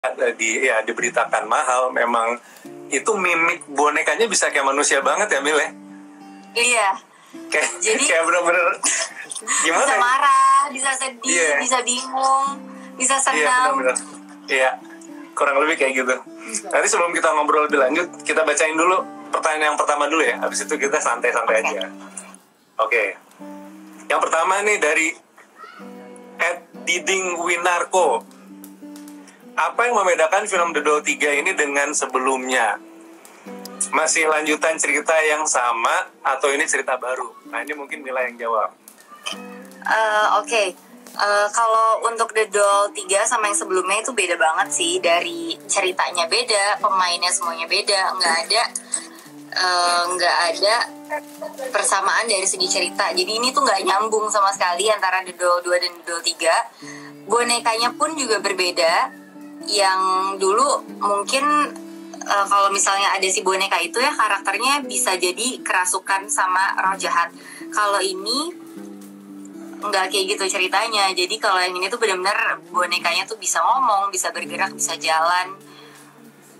diberitakan mahal, memang itu mimik bonekanya bisa kayak manusia banget ya Mil ya? Iya. Kayak bener-bener gimana? Bisa marah, bisa sedih, bisa bingung, bisa senang. Iya bener-bener. Iya, kurang lebih kayak gitu. Nanti sebelum kita ngobrol lebih lanjut, kita bacain dulu pertanyaan yang pertama dulu ya. Habis itu kita santai-santai aja. Oke. Yang pertama nih dari @didingwinarko. Apa yang membedakan film The Doll 3 ini dengan sebelumnya? Masih lanjutan cerita yang sama atau ini cerita baru? Nah ini mungkin Mila yang jawab. Oke. Kalau untuk The Doll 3 sama yang sebelumnya itu beda banget sih. Dari ceritanya beda, pemainnya semuanya beda. Nggak ada persamaan dari segi cerita. Jadi ini tuh nggak nyambung sama sekali antara The Doll 2 dan The Doll 3. Bonekanya pun juga berbeda. Yang dulu mungkin kalau misalnya ada si boneka itu ya karakternya bisa jadi kerasukan sama roh jahat. Kalau ini nggak kayak gitu ceritanya. Jadi kalau yang ini tuh benar-benar bonekanya tuh bisa ngomong, bisa bergerak, bisa jalan,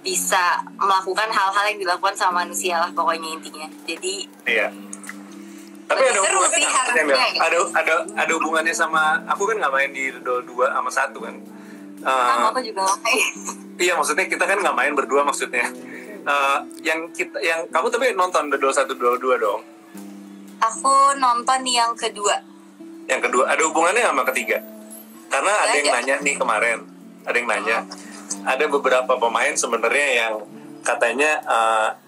bisa melakukan hal-hal yang dilakukan sama manusia lah pokoknya intinya. Jadi iya. Tapi ada hubungannya ada hubungannya sama aku kan nggak main di The Doll 2 sama 1 kan. Aku juga main. Iya maksudnya kita kan nggak main berdua maksudnya. Yang kamu tapi nonton The Doll 1, The Doll 2 dong. Aku nonton yang kedua. Yang kedua ada hubungannya sama ketiga. Karena ada yang nanya nih kemarin, ada yang nanya. Ada beberapa pemain sebenarnya yang katanya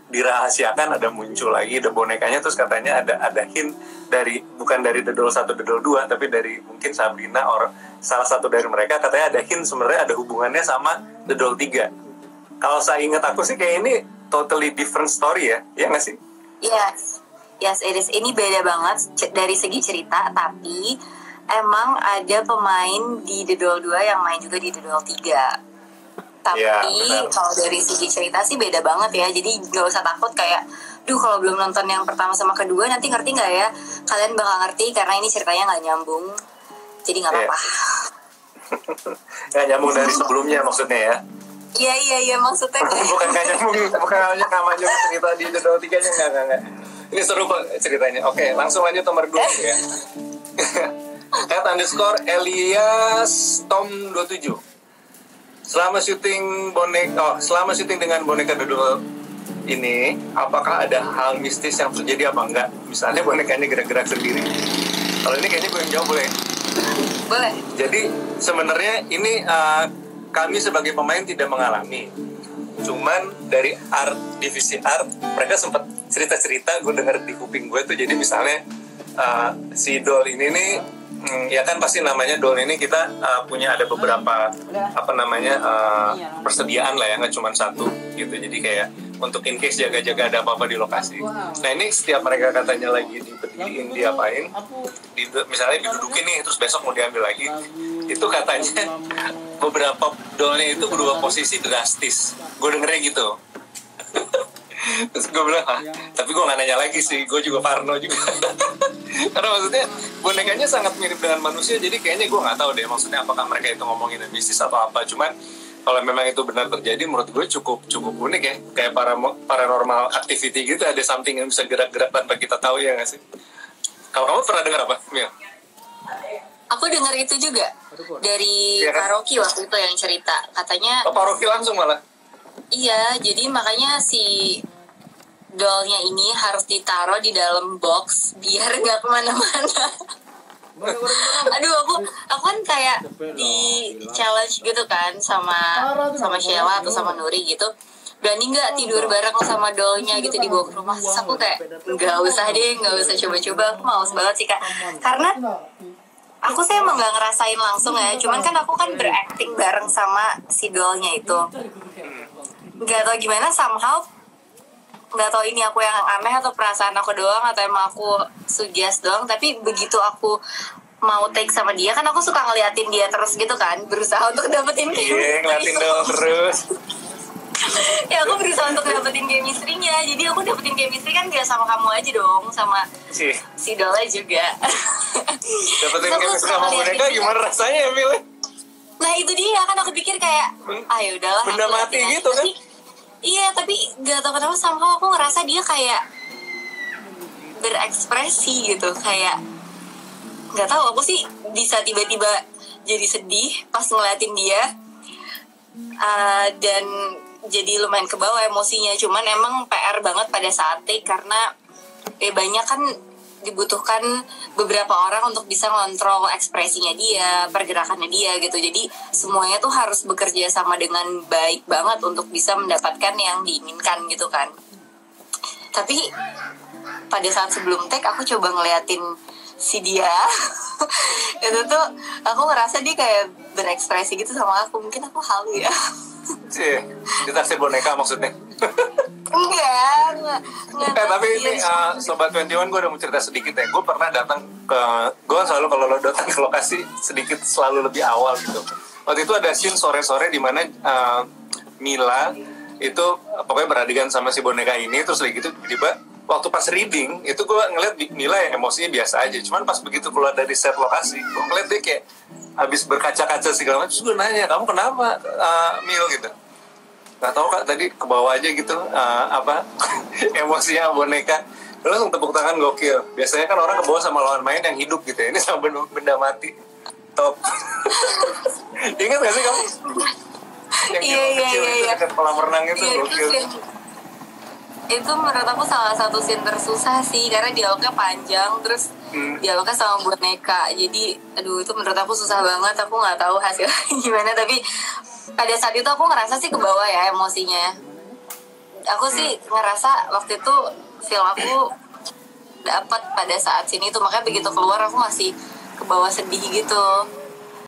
dirahasiakan ada muncul lagi ada bonekanya, terus katanya ada hint dari bukan dari The Doll 1, The Doll 2 tapi dari mungkin Sabrina or salah satu dari mereka katanya ada hint sebenarnya ada hubungannya sama The Doll 3. Kalau saya ingat aku sih kayak ini totally different story ya nggak sih? Yes it is. Ini beda banget dari segi cerita, tapi emang ada pemain di The Doll 2 yang main juga di The Doll 3. Tapi kalau dari segi cerita sih beda banget ya. Jadi gak usah takut kayak kalau belum nonton yang pertama sama kedua nanti ngerti gak ya? Kalian bakal ngerti karena ini ceritanya gak nyambung. Jadi gak apa-apa. Gak nyambung dari sebelumnya maksudnya ya? Iya maksudnya bukan gak nyambung, bukan hanya nyambung cerita di The Doll 3 nya enggak. Ini seru kok ceritanya. Oke, langsung lanjut nomor 2 ya. @_Elias Tom 27. Selama syuting dengan boneka The Doll ini, apakah ada hal mistis yang terjadi apa enggak? Misalnya bonekanya gerak-gerak sendiri. Kalau ini kayaknya gue yang jawab boleh? Boleh. Jadi sebenarnya ini kami sebagai pemain tidak mengalami. Cuman dari divisi art mereka sempat cerita-cerita, gue denger di kuping gue tuh. Jadi misalnya si doll ini nih ya kan pasti namanya doll ini kita punya ada beberapa persediaan lah ya, nggak cuma satu gitu. Jadi kayak untuk in case jaga-jaga ada apa-apa di lokasi. Nah ini setiap mereka katanya lagi diberdiriin, diapain, misalnya didudukin nih, terus besok mau diambil lagi, itu katanya beberapa dollnya itu berubah posisi drastis. Gue dengernya gitu. Terus gue bilang, tapi gue gak nanya lagi sih, gue juga parno juga. Karena maksudnya bonekanya sangat mirip dengan manusia, jadi kayaknya gue gak tahu deh maksudnya apakah mereka itu ngomongin mistis atau apa. Cuman kalau memang itu benar terjadi, menurut gue cukup unik ya. Kayak paranormal activity gitu, ada something yang bisa gerak-gerak tanpa kita tahu, ya gak sih? Kalau kamu pernah dengar apa, Mil? Aku dengar itu juga dari Kak Rocky waktu itu yang cerita. Katanya Pak Rocky langsung malah? Iya, jadi makanya si dollnya ini harus ditaruh di dalam box biar nggak kemana-mana. Aduh, aku kan kayak di challenge gitu kan sama Sheila atau sama Nuri gitu. Berani nggak tidur bareng sama dollnya gitu dibawa ke rumah? Terus aku kayak nggak usah coba-coba. Aku males banget sih Kak, karena aku sih emang nggak ngerasain langsung ya. Cuman kan aku kan berakting bareng sama si dollnya itu. Nggak tau gimana, somehow nggak tau ini aku yang aneh atau perasaan aku doang atau emang aku suggest doang, tapi begitu aku mau take sama dia kan aku suka ngeliatin dia terus gitu kan, berusaha untuk dapetin ngeliatin doang terus. Ya aku berusaha untuk dapetin chemistry-nya. Jadi aku dapetin chemistry kan dia sama kamu aja dong, sama si dollnya juga. Dapetin chemistry sama boneka gimana rasanya ya, Mil? Nah itu dia kan, aku pikir kayak ya udahlah, benda aku mati liatin gitu aja. kan. Iya, tapi gak tau kenapa somehow aku ngerasa dia kayak berekspresi gitu, kayak nggak tahu, aku sih bisa tiba-tiba jadi sedih pas ngeliatin dia, dan jadi lumayan kebawa emosinya. Cuman emang PR banget pada saat take, karena banyak kan dibutuhkan beberapa orang untuk bisa ngontrol ekspresinya dia, pergerakannya dia gitu. Jadi semuanya tuh harus bekerja sama dengan baik banget untuk bisa mendapatkan yang diinginkan gitu kan. Tapi pada saat sebelum take aku coba ngeliatin si dia itu tuh aku ngerasa dia kayak berekspresi gitu sama aku. Mungkin aku halu ya. Ditaksir boneka maksudnya. Enggak Tapi ini Sobat 21 gue udah mau cerita sedikit ya. Gue pernah datang ke, gue selalu kalau lo datang ke lokasi sedikit selalu lebih awal gitu. Waktu itu ada scene sore-sore di mana Mila itu pokoknya beradegan sama si boneka ini. Terus lagi gitu tiba-tiba waktu pas reading itu gue ngeliat Mila ya emosinya biasa aja. Cuman pas begitu keluar dari set lokasi, gue ngeliat dia kayak habis berkaca-kaca segala macam. Terus gue nanya, kamu kenapa Mil gitu? Gak tau Kak, tadi ke bawah aja gitu emosinya boneka. Langsung tepuk tangan gokil. Biasanya kan orang ke bawah sama lawan main yang hidup gitu ya. Ini sama benda mati. Top. Ingat gak sih kamu? Yang kecil itu dekat kolam renang itu gokil. Itu menurut aku salah satu scene tersusah sih, karena dialognya panjang, terus dialognya sama boneka. Jadi aduh, itu menurut aku susah banget. Aku gak tahu hasilnya gimana, tapi pada saat itu aku ngerasa sih kebawa ya emosinya. Aku sih ngerasa waktu itu feel aku dapat pada saat sini tuh, makanya begitu keluar aku masih kebawa sedih gitu.